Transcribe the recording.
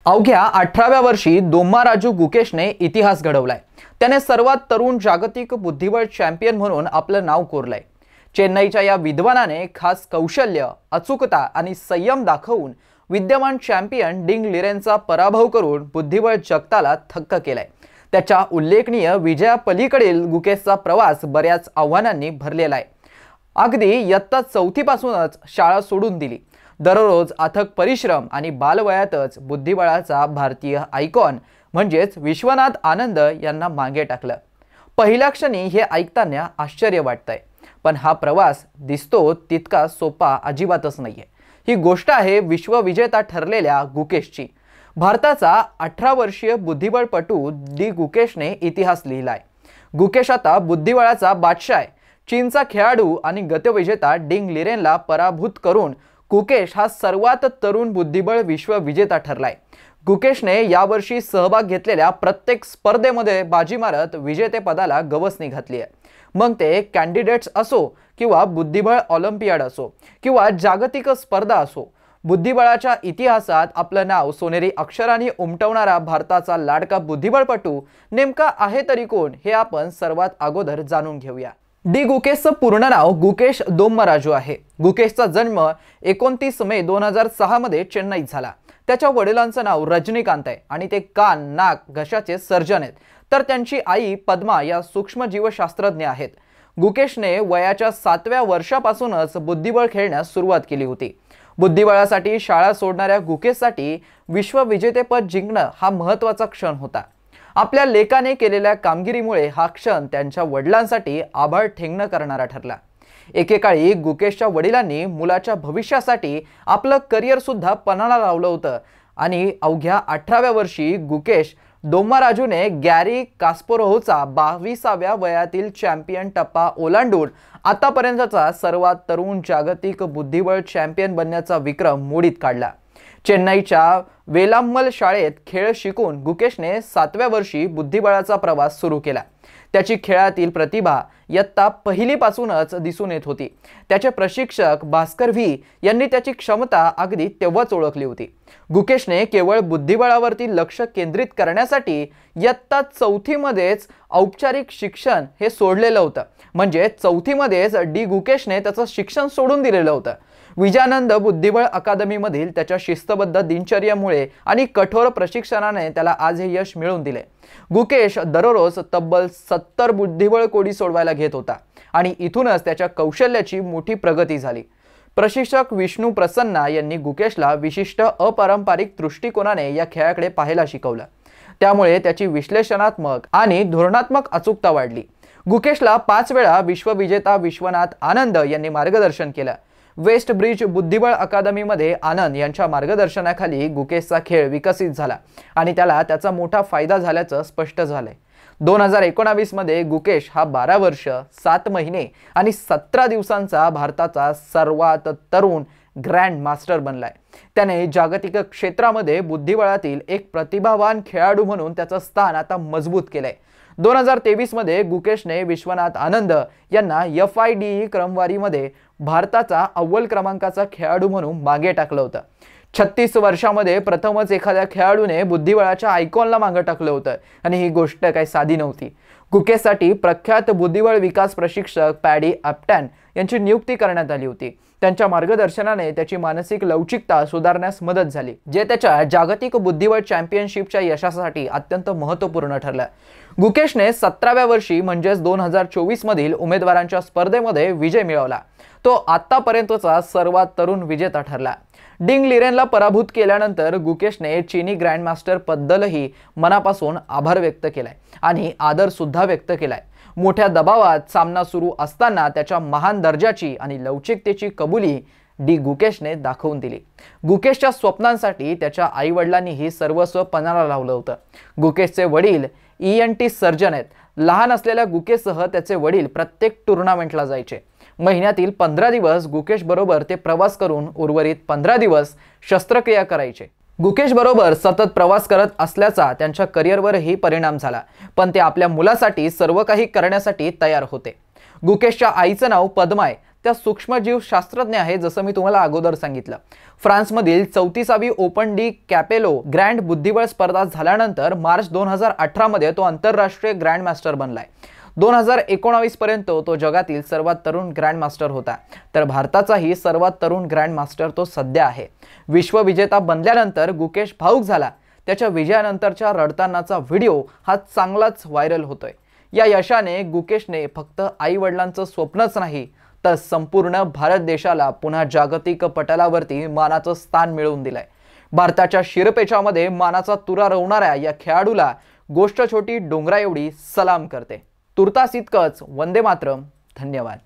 अवघ्या 18व्या वर्षी दोम्माराजू गुकेशने इतिहास घडवलाय। त्याने सर्वात तरुण जागतिक बुद्धिबळ चॅम्पियन म्हणून आपलं नाव कोरलंय। चेन्नईच्या या विद्वानाने खास कौशल्य, अचूकता आणि संयम दाखवून विद्यमान चॅम्पियन डिंग लिरेनचा पराभव करून बुद्धिबळ जगताला थक्क केलाय। त्याच्या उल्लेखनीय विजयापलीकडील गुकेशचा प्रवास बऱ्याच आव्हानांनी भरलेला आहे। अगदी इयत्ता 4थी पासूनच शाळा सोडून दिली। दररोज अथक परिश्रम आणि बालवयातच बुद्धिबळाचा भारतीय आयकॉन म्हणजेच विश्वनाथ आनंद यांना मागे टाकलं। पहिल्या क्षणी हे ऐकताना आश्चर्य वाटतंय, पण हा प्रवास दिसतो तितका सोपा अजिबातच नाहीये। ही गोष्ट आहे विश्वविजेता ठरलेल्या गुकेशची। भारताचा 18 वर्षीय बुद्धिबळपटू डी गुकेशने इतिहास लिहिलाय। गुकेश आता बुद्धिबळाचा बादशाह आहे। चीनचा खेळाडू आणि गतविजेता डिंग लिरेनला पराभूत करून गुकेश हा सर्वात तरुण बुद्धिबळ विश्वविजेता ठरलाय। गुकेशने यावर्षी सहभाग घेतलेल्या प्रत्येक स्पर्धेमध्ये बाजी मारत विजेतेपदाला गवसणी घातली आहे। मग ते कॅन्डिडेट्स असो किंवा बुद्धिबळ ऑलिम्पियाड असो किंवा जागतिक स्पर्धा असो, बुद्धिबळाच्या इतिहासात आपलं नाव सोनेरी अक्षरांनी उमटवणारा भारताचा लाडका बुद्धिबळपटू नेमका आहे तरी कोण, हे आपण सर्वात अगोदर जाणून घेऊया। डी गुकेशचं पूर्ण नाव गुकेश दोम्माराजू आहे। गुकेशचा जन्म 29 मे 2006 मध्ये चेन्नईत झाला। त्याच्या वडिलांचं नाव रजनीकांत आहे आणि ते कान, नाक, घशाचे सर्जन आहेत, तर त्यांची आई पद्मा या सूक्ष्मजीवशास्त्रज्ञ आहेत। गुकेशने वयाच्या 7व्या वर्षापासूनच बुद्धिबळ खेळण्यास सुरुवात केली होती। बुद्धिबळासाठी शाळा सोडणाऱ्या गुकेशसाठी विश्वविजेतेपद जिंकणं हा महत्त्वाचा क्षण होता। आपल्या लेकाने केलेल्या कामगिरीमुळे हा क्षण त्यांच्या वडिलांसाठी आभाळ ठेंगणं करणारा ठरला। एकेकाळी गुकेशच्या वडिलांनी मुलाच्या भविष्यासाठी आपलं करिअर सुद्धा पणाला लावलं होतं आणि अवघ्या 18व्या वर्षी गुकेश दोम्माराजूने गॅरी कास्पारोव्हचा 22व्या वयातील चॅम्पियन टप्पा ओलांडून आतापर्यंतचा सर्वात तरुण जागतिक बुद्धिबळ चॅम्पियन बनण्याचा विक्रम मोडीत काढला। चेन्नईच्या वेलाम्मल शाळेत खेळ शिकून गुकेशने 7व्या वर्षी बुद्धिबळाचा प्रवास सुरू केला। त्याची खेळातील प्रतिभा इयत्ता पहिलीपासूनच दिसून येत होती। त्याचे प्रशिक्षक भास्कर व्ही यांनी त्याची क्षमता अगदी तेव्हाच ओळखली होती। गुकेशने केवळ बुद्धिबळावरती लक्ष केंद्रित करण्यासाठी इयत्ता 4थी मध्येच औपचारिक शिक्षण हे सोडलेलं होतं। म्हणजे 4थी मध्येच डी गुकेशने त्याचं शिक्षण सोडून दिलेलं होतं। विजयानंद बुद्धिबळ अकादमीमधील त्याच्या शिस्तबद्ध दिनचर्येमुळे आणि कठोर प्रशिक्षणाने त्याला आज हे यश मिळवून दिले। गुकेश दररोज तब्बल 70 बुद्धिबळ कोडी सोडवायला घेत होता आणि इथूनच त्याच्या कौशल्याची मोठी प्रगती झाली। प्रशिक्षक विष्णू प्रसन्ना यांनी गुकेशला विशिष्ट अपारंपरिक दृष्टिकोनाने या खेळाकडे पाहायला शिकवलं। त्यामुळे त्याची विश्लेषणात्मक आणि धोरणात्मक अचूकता वाढली। गुकेशला 5 वेळा विश्वविजेता विश्वनाथ आनंद यांनी मार्गदर्शन केलं। वेस्ट ब्रिज बुद्धिबळ अकादमीमध्ये आनंद यांच्या मार्गदर्शनाखाली गुकेशचा खेळ विकसित झाला आणि त्याला त्याचा मोठा फायदा झाल्याचं स्पष्ट झालंय। 2019 मध्ये गुकेश हा 12 वर्ष 7 महिने आणि 17 दिवसांचा भारताचा सर्वात तरुण ग्रँड मास्टर बनलाय। त्याने जागतिक क्षेत्रामध्ये बुद्धिबळातील एक प्रतिभावान खेळाडू म्हणून त्याचं स्थान आता मजबूत केलंय। 2023 मध्ये गुकेशने विश्वनाथ आनंद यांना FIDE क्रमवारीमध्ये भारताचा अव्वल क्रमांकाचा खेळाडू म्हणून मागे टाकलं होतं। 36 वर्षांमध्ये प्रथमच एखाद्या खेळाडूने बुद्धिबळाच्या आयकॉनला मागे टाकलं होतं आणि ही गोष्ट काही साधी नव्हती। गुकेशसाठी प्रख्यात बुद्धिबळ विकास प्रशिक्षक पॅडी अपटन यांची नियुक्ती करण्यात आली होती। त्यांच्या मार्गदर्शनाने त्याची मानसिक लवचिकता सुधारण्यास मदत झाली, जे त्याच्या जागतिक बुद्धिबळ चॅम्पियनशिपच्या यशासाठी अत्यंत महत्त्वपूर्ण ठरलं। गुकेशने 17व्या वर्षी म्हणजेच 2024 मधील उमेदवारांच्या स्पर्धेमध्ये विजय मिळवला। तो आतापर्यंतचा सर्वात तरुण विजेता ठरला। डिंग लिरेनला पराभूत केल्यानंतर गुकेशने चीनी ग्रँडमास्टर बद्दलही मनापासून आभार व्यक्त केलाय आणि आदर सुद्धा व्यक्त केलाय। मोठ्या दबावात सामना सुरू असताना त्याच्या महान दर्जाची आणि लवचिकतेची कबुली डी गुकेशने दाखवून दिली। गुकेशच्या स्वप्नांसाठी त्याच्या आई-वडिलांनीही सर्वस्व पणाला लावलं होतं। गुकेशचे वडील ENT सर्जन आहेत। लहान असलेल्या गुकेशसह त्याचे वडील प्रत्येक टुर्नामेंटला जायचे। महिन्यातील 15 दिवस गुकेश बरोबर ते प्रवास करून उर्वरित 15 दिवस शस्त्रक्रिया करायचे। गुकेश बरोबर सतत प्रवास करत असल्याचा त्यांच्या करिअरवरही परिणाम झाला, पण ते आपल्या मुलासाठी सर्व काही करण्यासाठी तयार होते। गुकेशच्या आईचं नाव पद्मा आहे, त्या सूक्ष्मजीव शास्त्रज्ञ आहे, जसं मी तुम्हाला अगोदर सांगितलं. फ्रान्समधील 34वी ओपन डी कॅपेलो ग्रँड बुद्धिबळ स्पर्धा झाल्यानंतर मार्च 2018 मध्ये तो आंतरराष्ट्रीय ग्रँड मास्टर बनलाय. 2019 पर्यंत तो जगातील सर्वात तरुण ग्रँड मास्टर होता. तर भारताचाही सर्वात तरुण ग्रँड मास्टर तो सध्या आहे. विश्वविजेता बनल्यानंतर गुकेश भावुक झाला. त्याच्या विजयानंतरच्या रडतानाचा व्हिडिओ हा चांगलाच व्हायरल होतोय. या यशाने गुकेशने फक्त आई वडिलांचं स्वप्नच नाही तर संपूर्ण भारत देशाला पुन्हा जागतिक पटलावरती मानाचं स्थान मिळवून दिलंय. भारताच्या शिरपेचामध्ये मानाचा तुरा रोवणाऱ्या या खेळाडूला गोष्ट छोटी डोंगरा एवढी सलाम करते. तुर्तास इतकंच. वंदे मातरम. धन्यवाद.